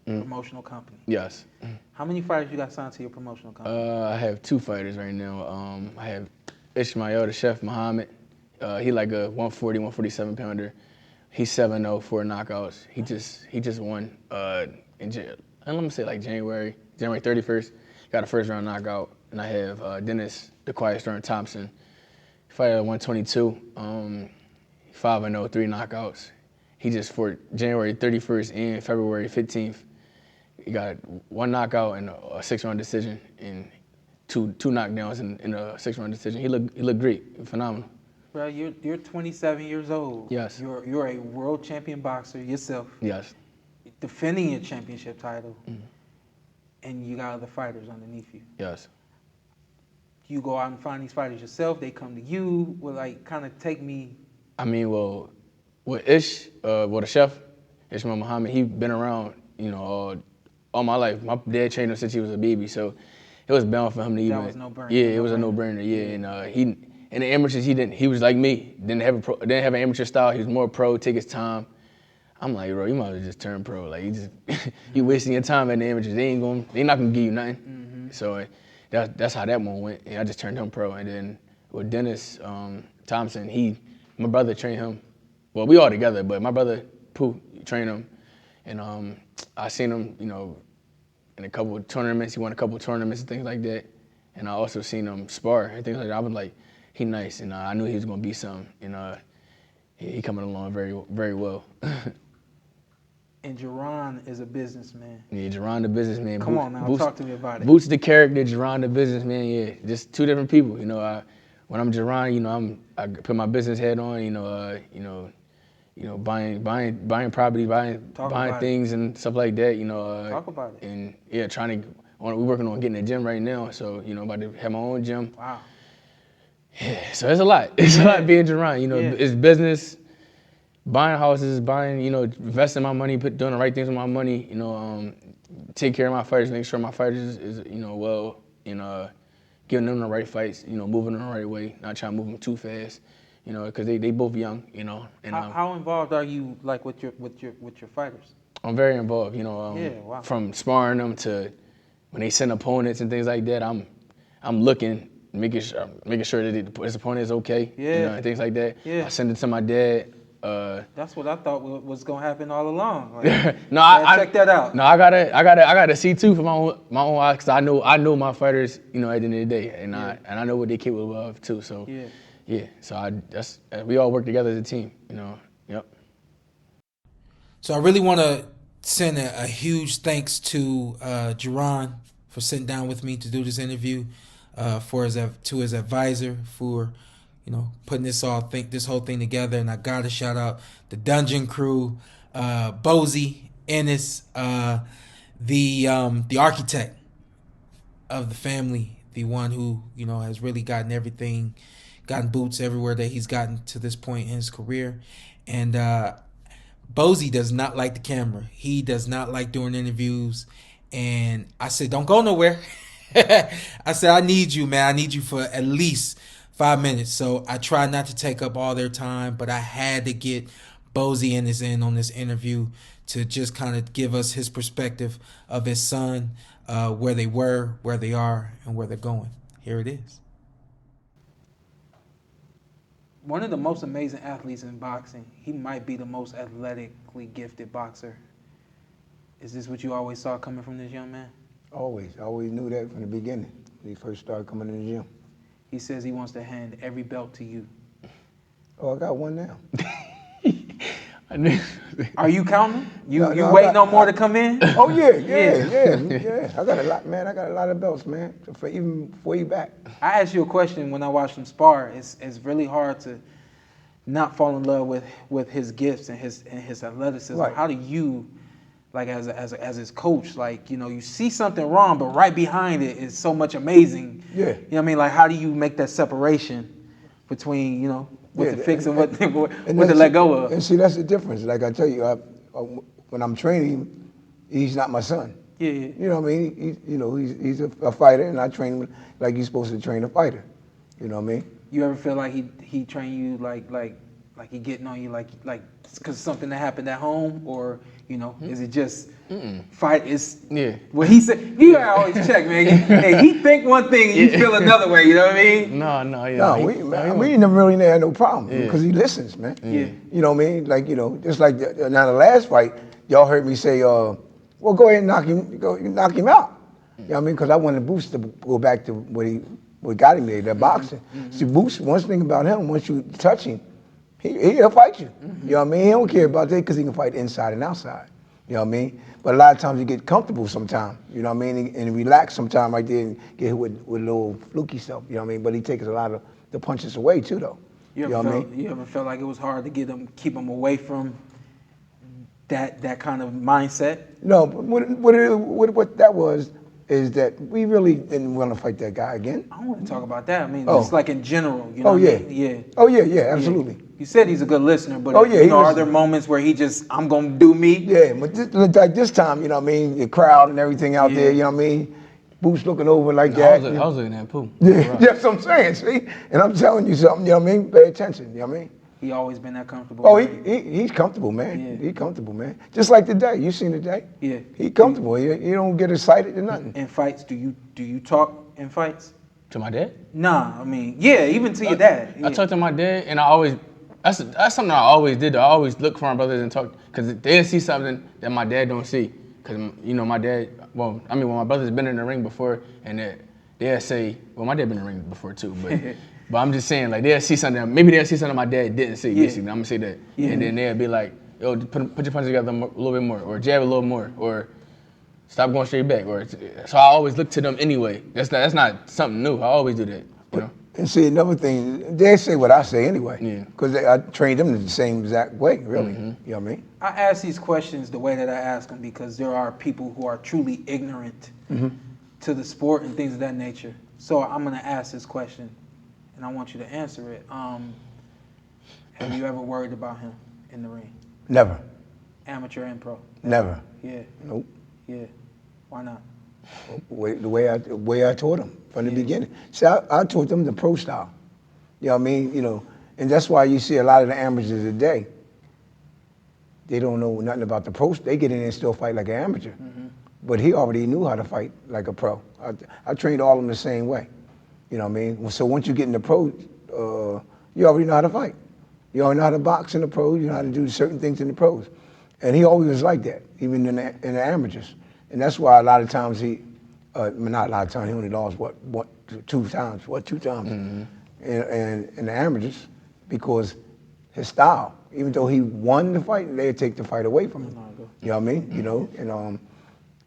promotional company. Yes. How many fighters you got signed to your promotional company? I have 2 fighters right now. I have Ishmael, the chef, Muhammad. He like a 140, 147 pounder. He's 7-0, 4 knockouts. He just won let me say like January 31st. Got a first round knockout. And I have Dennis, the Quiet Storm Thompson. He fought at 122. 5-0, 3 knockouts. He just fought January 31st and February 15th. He got 1 knockout and a 6-round decision and two knockdowns in a 6-round decision. He looked great, phenomenal. Bro, you're 27 years old. Yes. You're a world champion boxer yourself. Yes. Defending your championship title, and you got other fighters underneath you. Yes. You go out and find these fighters yourself. They come to you. Well, like, kind of take me. I mean, well, with the chef, Ishmael Muhammad, he been around, you know, all my life. My dad trained him since he was a baby, so it was bound for him to even. That was no-brainer. Yeah, it was a no-brainer. Yeah, and he in the amateurs, he was like me. Didn't have an amateur style. He was more pro. Take his time. I'm like, bro, you might as well just turn pro. Like you wasting your time at the amateurs. They not gonna give you nothing. Mm-hmm. So that's how that one went. And I just turned him pro. And then with Dennis Thompson, my brother trained him. Well, we all together, but my brother Pooh trained him. And I seen him, you know, in a couple of tournaments. He won a couple of tournaments and things like that. And I also seen him spar and things like that. I was like, he nice, and I knew he was gonna be something. And he coming along very, very well. And Jaron is a businessman. Yeah, Jaron the businessman. Come on now, talk to me about it. Boots the character, Jaron the businessman. Yeah, just 2 different people. You know, when I'm Jaron, you know, I put my business head on. You know, buying property, buying things and stuff like that. You know, talk about it. And yeah, we're working on getting a gym right now. So you know, about to have my own gym. Wow. Yeah, so it's a lot. It's a lot being Jaron. You know, it's business. Buying houses, investing my money, doing the right things with my money, you know, take care of my fighters, make sure my fighters is you know, well, giving them the right fights, you know, moving them the right way, not trying to move them too fast, you know, because they both young, you know. And how involved are you, like, with your fighters? I'm very involved, you know, wow. From sparring them to when they send opponents and things like that. I'm looking, making sure that his opponent is okay, you know, and things like that. Yeah. I send it to my dad. That's what I thought was gonna happen all along. Like, no, I check that out. No, I gotta see too for my own eyes, because I know my fighters, you know, at the end of the day, and I know what they're capable of too. So yeah. So we all work together as a team, you know. Yep. So I really want to send a huge thanks to Jaron for sitting down with me to do this interview, to his advisor for, you know, putting this whole thing together. And I gotta shout out the Dungeon crew, Bozy Ennis, the architect of the family, the one who, you know, has really gotten boots everywhere that he's gotten to this point in his career. And Bozy does not like the camera. He does not like doing interviews. And I said, don't go nowhere. I said, I need you, man. I need you for at least 5 minutes. So I tried not to take up all their time, but I had to get Bozy Ennis in on this interview to just kind of give us his perspective of his son, where they were, where they are, and where they're going. Here it is. One of the most amazing athletes in boxing. He might be the most athletically gifted boxer. Is this what you always saw coming from this young man? Always. I always knew that from the beginning when he first started coming in the gym. He says he wants to hand every belt to you. Oh, I got one now. Are you counting? You No, waiting on more to come in? Oh, yeah. I got a lot, man. I got a lot of belts, man, for even way back. I asked you a question when I watched him spar. It's really hard to not fall in love with his gifts and his athleticism. Right. How do you, like as his coach, like, you know, you see something wrong, but right behind it is so much amazing. Yeah. You know what I mean? Like, how do you make that separation between, you know, what to fix and what to let go of? And see, that's the difference. Like I tell you, when I'm training, he's not my son. Yeah. You know what I mean? He's a fighter, and I train him like he's supposed to train a fighter. You know what I mean? You ever feel like he train you like he getting on you like because something that happened at home, or you know, is it just fight? Is Well, he said you gotta always check, man. Hey, he think one thing and you feel another way. You know what I mean? No, we never really had no problem because he listens, man. Yeah. You know what I mean? Like, you know, just like now the last fight, y'all heard me say, well, go ahead and knock him out. You know what I mean? Because I wanted Boots to go back to what got him there, that boxing. See, Boots, one thing about him, once you touch him, he'll fight you. You know what I mean? He don't care about that because he can fight inside and outside. You know what I mean? But a lot of times you get comfortable sometimes, you know what I mean? And relax sometimes right there and get hit with a little fluky stuff, you know what I mean? But he takes a lot of the punches away too, though. You ever felt like it was hard to keep him away from that kind of mindset? No, but what that was is that we really didn't want to fight that guy again. I want to talk about that. I mean, just like in general, you know. Yeah. Oh yeah, absolutely. You said he's a good listener, but are there moments where he just, I'm gonna do me? Yeah, but like this time, you know what I mean, the crowd and everything out there, you know what I mean, Boots looking over like that. I was looking at Pooh. Yeah, that's what I'm saying, see? And I'm telling you something, you know what I mean? Pay attention, you know what I mean? He always been that comfortable. Oh, he's comfortable, man. Yeah. He's comfortable, man. Just like today. You seen today? Yeah. He comfortable. He don't get excited or nothing. In fights, do you talk in fights? To my dad? Nah, I mean, yeah, even to your dad. Yeah. I talk to my dad, and that's something I always did. I always look for my brothers and talk, because they'll see something that my dad don't see. Because, you know, my dad, when my brother's been in the ring before, and they'll say, well, my dad been in the ring before too, but I'm just saying, like, they'll see something my dad didn't see, basically. I'm going to say that. Yeah. And then they'll be like, yo, put your punches together a little bit more, or jab a little more, or stop going straight back. So I always look to them anyway. That's not something new. I always do that, you know? And see, another thing, they say what I say anyway. Yeah. Because I trained them in the same exact way, really. You know what I mean? I ask these questions the way that I ask them because there are people who are truly ignorant to the sport and things of that nature. So I'm going to ask this question, and I want you to answer it. Have you ever worried about him in the ring? Never. Amateur and pro? Never. Yeah. Nope. Yeah. Why not? The way I taught them from the beginning. See, I taught them the pro style. You know what I mean? You know, and that's why you see a lot of the amateurs today. They don't know nothing about the pro. They get in there and still fight like an amateur. But he already knew how to fight like a pro. I trained all of them the same way. You know what I mean? So once you get in the pro, you already know how to fight. You already know how to box in the pros. You know how to do certain things in the pros. And he always was like that, even in the amateurs. And that's why a lot of times not a lot of times, he only lost, two times? And the amateurs, because his style, even though he won the fight, they'd take the fight away from him. You know what I mean? You know,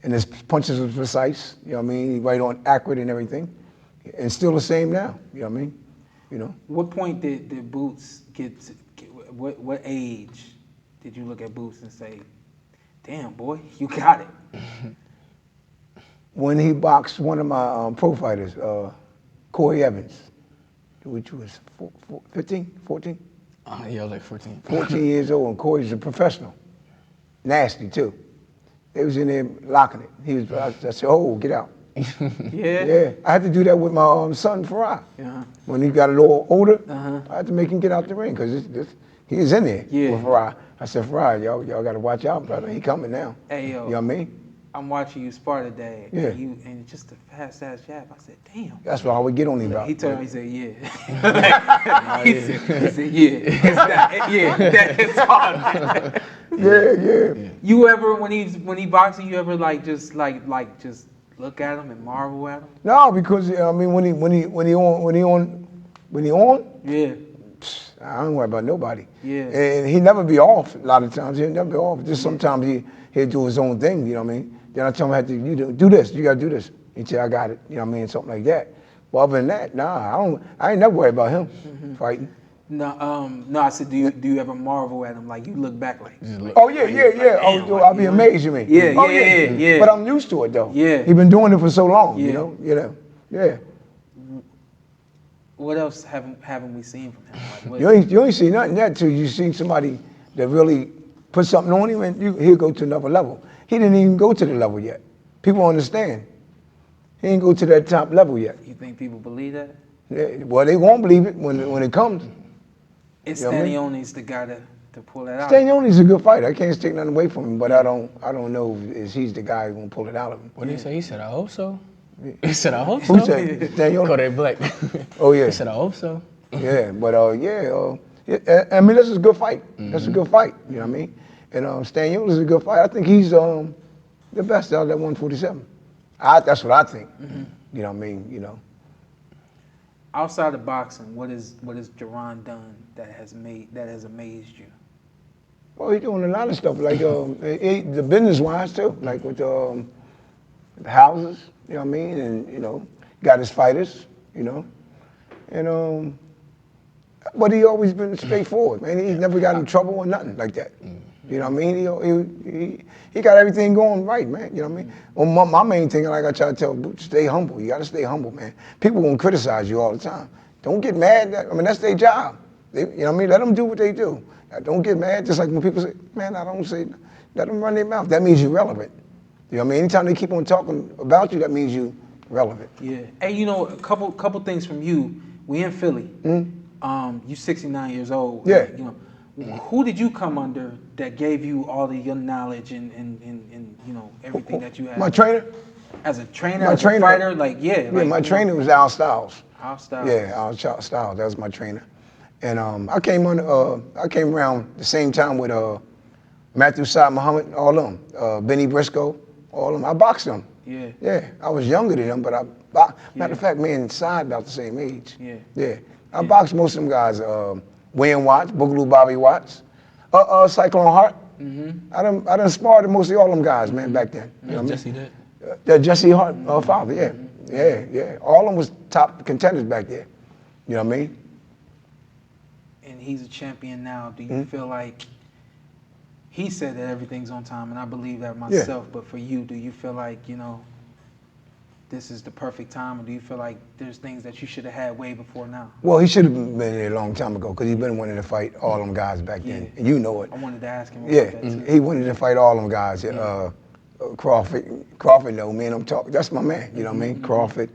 and his punches were precise, you know what I mean? Right on, accurate and everything. And still the same now, you know what I mean? You know? What point did Boots what age did you look at Boots and say, damn, boy, you got it? When he boxed one of my pro fighters, Corey Evans, which was 15, 14? Yeah, I was like 14. 14 years old, and Corey's a professional. nasty too. They was in there locking it. I said, oh, get out. Yeah, I had to do that with my son Farah. When he got a little older, I had to make him get out the ring because he was in there with Farah. I said, Farah, y'all got to watch out, brother. He coming now. Hey, yo. You know what I mean? I'm watching you spar today. Yeah. And just a fast ass jab. I said, damn. That's what I would get on him about. He turned. He said, yeah. he said, yeah. It's hard. Man. Yeah. You ever when he boxing, you ever just look at him and marvel at him? No, because I mean when he on, yeah, I don't worry about nobody. Yeah. And he never be off a lot of times. He'll never be off. Just sometimes he'll do his own thing, you know what I mean? Then I tell him, you do this, you gotta do this. He say, I got it, you know what I mean? Something like that. But other than that, nah, I ain't never worried about him fighting. No, I said, do you ever marvel at him? Like you look back like, oh yeah. I'll be amazed, you mean? Yeah. But I'm used to it though. Yeah. He been doing it for so long, you know? Yeah. What else haven't we seen from him? Like, You ain't seen nothing yet till you seen somebody that really put something on him and he'll go to another level. He didn't even go to the level yet. People understand. He ain't go to that top level yet. You think people believe that? Yeah, well, they won't believe it when it comes. It's Stanione's the guy to pull that out. Stanione's a good fighter. I can't take nothing away from him, but I don't know if he's the guy who gonna pull it out of him. What did he say? He said, I hope so. He said, I hope so. Who said Stanione? Kodak Black. Oh yeah. He said, I hope so. Yeah, but I mean, this is a good fight. That's a good fight. You know what I mean? And Stanione is a good fight. I think he's the best out of that 147. That's what I think. You know what I mean? You know. Outside of boxing, what has Jaron done that has amazed you? Well, he's doing a lot of stuff, like the business-wise too, like with the houses. You know what I mean? And you know, got his fighters. You know, and but he always been straightforward, man. He's never got in trouble or nothing like that. You know what I mean? He got everything going right, man. You know what I mean? Well, my main thing, like I try to tell people, stay humble. You got to stay humble, man. People gonna criticize you all the time. Don't get mad. That's their job. You know what I mean? Let them do what they do. Don't get mad. Just like when people say, man, I don't say, let them run their mouth. That means you're relevant. You know what I mean? Anytime they keep on talking about you, that means you're relevant. Yeah. Hey, you know, a couple things from you. We in Philly. You 69 years old. Yeah. You know, who did you come under that gave you all of your knowledge and you know everything that you had? My trainer. As a trainer, a fighter, My trainer was Al Styles. Al Styles. Yeah, Al Styles. That was my trainer. And I came around the same time with Matthew Saad Muhammad, all of them. Benny Briscoe, all of them. I boxed them. Yeah. Yeah, I was younger than them, but I boxed. Matter of fact, me and Saad about the same age. Yeah. Yeah. I boxed most of them guys. Wayne Watts, Boogaloo Bobby Watts, Cyclone Hart. I done sparred most of all them guys, man, back then. You know what Jesse did. Jesse Hart, father, yeah. All of them was top contenders back there. You know what I mean? And he's a champion now. Do you feel like he said that everything's on time, and I believe that myself. But for you, do you feel like this is the perfect time, or do you feel like there's things that you should have had way before now? Well, he should have been there a long time ago because he's been wanting to fight all them guys back then, and you know it. I wanted to ask him about that too. He wanted to fight all them guys. Crawford know me, and I'm talking. That's my man. You know what I mean? Crawford,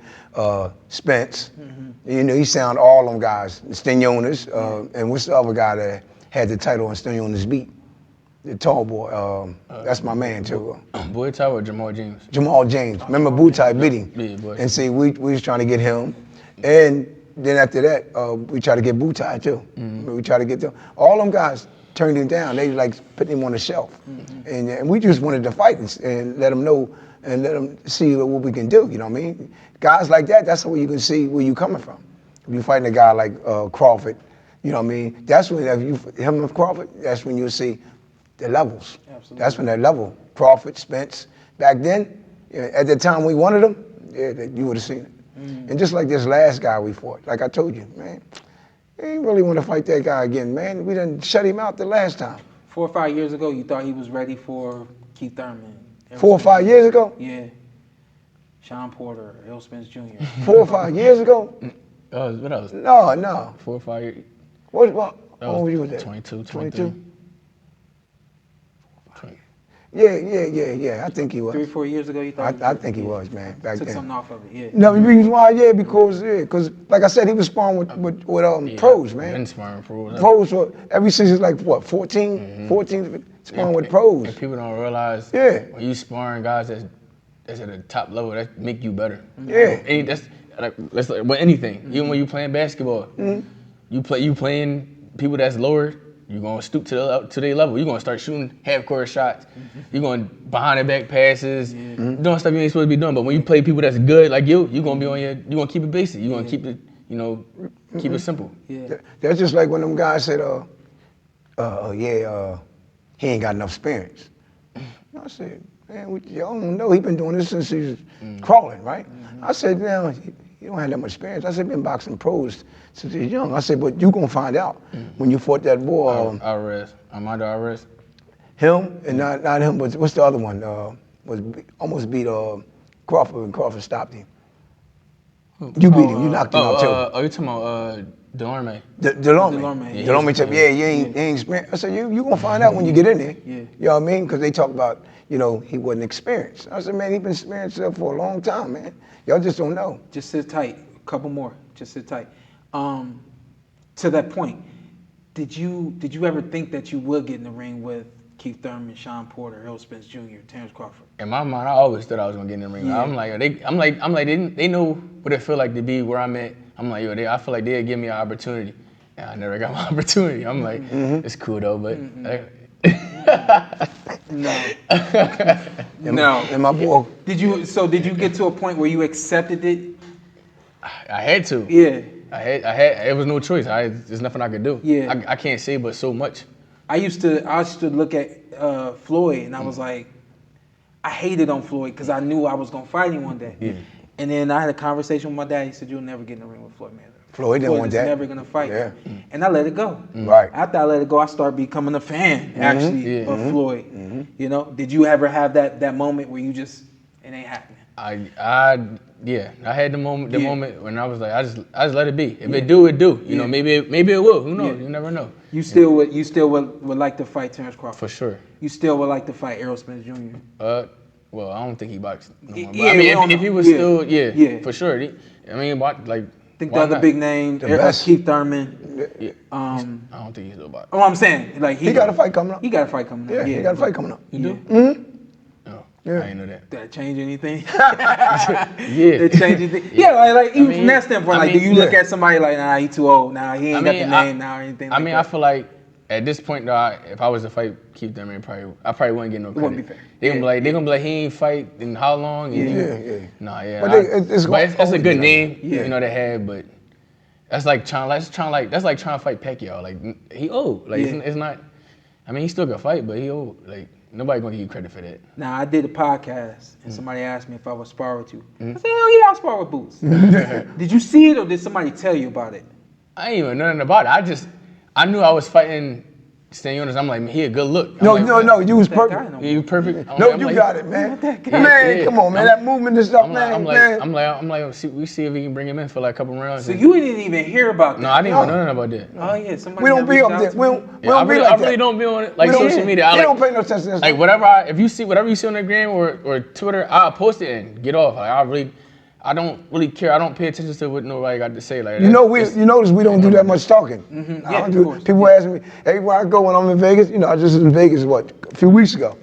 Spence. You know, he sound all them guys. Stanionis, and what's the other guy that had the title on Stanionis beat? The tall boy. That's my man too. Boy Ty or Jamal James? Jamal James. Remember Butai beat him? Yeah, boy. And see, we was trying to get him, and then after that, we tried to get Butai too. We tried to get them. All them guys turned him down. They like putting him on the shelf, and we just wanted to fight and let them know and let them see what we can do. You know what I mean? Guys like that, that's where you can see where you coming from. If you fighting a guy like Crawford, you know what I mean? That's when him and Crawford. That's when you'll see the levels. Absolutely. That's when that level. Crawford, Spence. Back then, at the time we wanted them, you would have seen it. And just like this last guy we fought, like I told you, man, he ain't really want to fight that guy again, man. We done shut him out the last time. 4 or 5 years ago, you thought he was ready for Keith Thurman. 4 or 5 years ago? Yeah. Shawn Porter, Errol Spence Jr. 4 or 5 years ago? What else? No. 4 or 5 years. What old were you with that? 22, 22? Yeah. I think he was. 3-4 years ago, you thought? I think he was, man. Back Took then. something off of it. Yeah. No, the reason why, because like I said, he was sparring with pros, man. Been sparring pros. Pros ever since he's like what, 14, 14 sparring with pros. And people don't realize when you sparring guys that's at the top level, that make you better. Yeah. That's with anything. Even when you playing basketball, you playing people that's lower. You're gonna stoop to their level. You're gonna start shooting half-court shots. You're going behind the back passes, doing stuff you ain't supposed to be doing. But when you play people that's good like you're gonna be you're gonna keep it basic. You're gonna keep it, keep it simple. Yeah. That's just like when them guys said, he ain't got enough experience. I said, man, y'all don't know. He been doing this since he was crawling, right? I said, now, you don't have that much experience. I said, been boxing pros since he's young. I said, but you gonna find out when you fought that boy. Armando Alvarez. Him, and not him, but what's the other one? Almost beat Crawford, and Crawford stopped him. You beat him, you knocked him out too. You talking about Delorme? Delorme. Delorme said, you ain't experienced. I said, you gonna find out when you get in there. Yeah. You know what I mean? Because they talk about, he wasn't experienced. I said, man, he been experienced for a long time, man. Y'all just don't know. Just sit tight. A couple more. Just sit tight. To that point, did you ever think that you would get in the ring with Keith Thurman, Shawn Porter, Errol Spence Jr., Terrence Crawford? In my mind, I always thought I was gonna get in the ring. Yeah. I'm like, they know what it feel like to be where I'm at. I'm like, I feel like they'd give me an opportunity. And I never got my opportunity. I'm like, it's cool though, but. No. And my boy. Did you get to a point where you accepted it? I had to. Yeah. I had. It was no choice. There's nothing I could do. Yeah. I can't say but so much. I used to look at Floyd and I was like, I hated on Floyd because I knew I was gonna fight him one day. Yeah. And then I had a conversation with my dad. He said, "You'll never get in the ring with Floyd Mayweather. Floyd didn't want that. Never gonna fight." Yeah. And I let it go. Right. After I let it go, I started becoming a fan actually of Floyd. Did you ever have that moment where you just it ain't happening? I had the moment when I was like, I just let it be. If it do, it do. Maybe it will. Who knows? You never know. You still would like to fight Terrence Crawford? For sure. You still would like to fight Errol Spence Jr.? Well, I don't think he boxed no more. Yeah, if he was still, for sure. Think the other big name, Keith Thurman. Yeah. I don't think he's still boxing. Oh, I'm saying, like he got a fight coming up. He got a fight coming up. Yeah, he got a fight coming up. You do? Mm-hmm. No, Yeah. I didn't know that. Did that change anything? Yeah. Did it change anything? Yeah, like even from that standpoint, do you look at somebody like, nah, he too old, nah, he ain't got the name now or anything like that? I feel like at this point, though, if I was to fight Keith Thurman, I probably wouldn't get no credit. It wouldn't be fair. They're gonna be like, he ain't fight in how long? Nah, yeah. But it's a good name, Yeah. they have, but that's like trying to fight Pacquiao. Like he old. Like it's not. I mean, he still can fight, but he old. Like nobody gonna give you credit for that. Now I did a podcast and somebody asked me if I would spar with you. I said, hell yeah, I'll spar with Boots. Did you see it or did somebody tell you about it? I ain't even know nothing about it. I knew I was fighting Stan Jonas. I'm like, man, he a good look. No, you was perfect. You perfect. You got it, man. guy. Man, come on, man. That movement and stuff, man. I'm like, we see if we can bring him in for like a couple rounds. So you didn't even hear about that? No, I didn't even know nothing about that. Oh yeah, somebody. We don't be up there. We don't be like that. I really don't be on it, like social media. We don't pay no attention to this. Like whatever you see on the gram or Twitter, I'll post it and get off. Like I don't really care. I don't pay attention to what nobody got to say. Like you notice we don't do that much talking. Yeah, of course. People ask me everywhere I go when I'm in Vegas. I just was in Vegas a few weeks ago.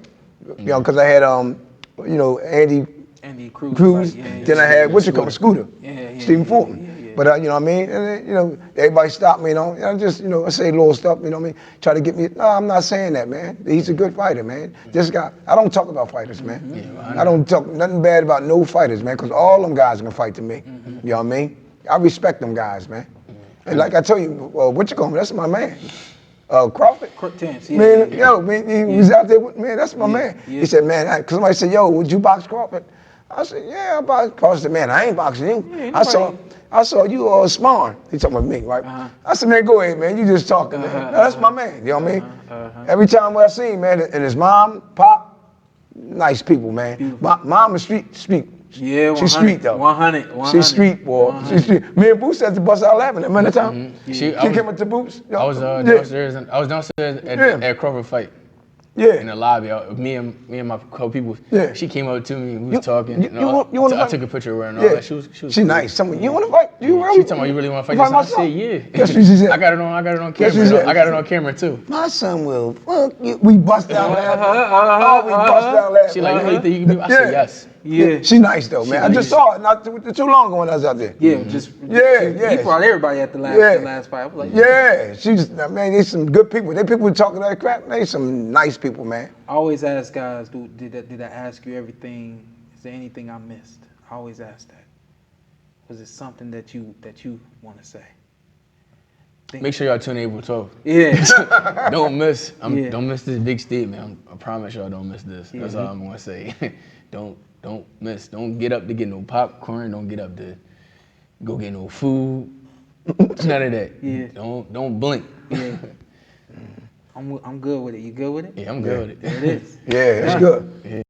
Because I had Andy Cruz. Then I had Scooter. Stephen Fulton. But you know what I mean? And then, everybody stopped me, I just, I say little stuff, you know what I mean? Try to get me, no, I'm not saying that, man. He's a good fighter, man. This guy, I don't talk about fighters, man. I don't talk nothing bad about no fighters, man, because all them guys can fight to me. You know what I mean? I respect them guys, man. And like I tell you, that's my man. Crawford? Man, he was out there with, man, that's my man. He said, man, because somebody said, yo, would you box Crawford? I said, yeah, I box Crawford. Said, man, I ain't boxing you. I saw you sparring. He talking about me, right? I said, man, go ahead, man. You just talking, man. No, that's my man. You know what I mean? Every time I see him, man, and his mom, pop, nice people, man. Mom is street. Yeah, she's street though. 100. She's street, boy. She's street. Me and Boots had to bust out laughing at the time. She came up to Boots. I was downstairs at Crawford fight. in the lobby. Me and my co-people. Yeah. She came up to me. We was talking. I took a picture of her and all that. She was She nice. You want to fight? You She told me, you really want to fight? I said, yeah. Guess what she said? I got it on camera. I got it on camera too. My son will fuck you. We bust down laughing. We bust down laughing. She like, you really think you can do? I said, yes. Yeah. She nice though, man. I just saw it not too long ago when I was out there. Yeah, He brought everybody at the last fight. I was like, man, they some good people. They people who talking that crap. They some nice people, man. I always ask guys, did I ask you everything? Is there anything I missed? I always ask that. Was it something that you want to say? Make sure y'all tune in April 12th. Yeah. Don't miss. Don't miss this big statement. I promise y'all don't miss this. That's all I'm gonna say. Don't miss. Don't get up to get no popcorn. Don't get up to go get no food. None of that. Yeah. Don't blink. Yeah. I'm good with it. You good with it? Yeah, I'm good with it. There it is. Yeah, it's good.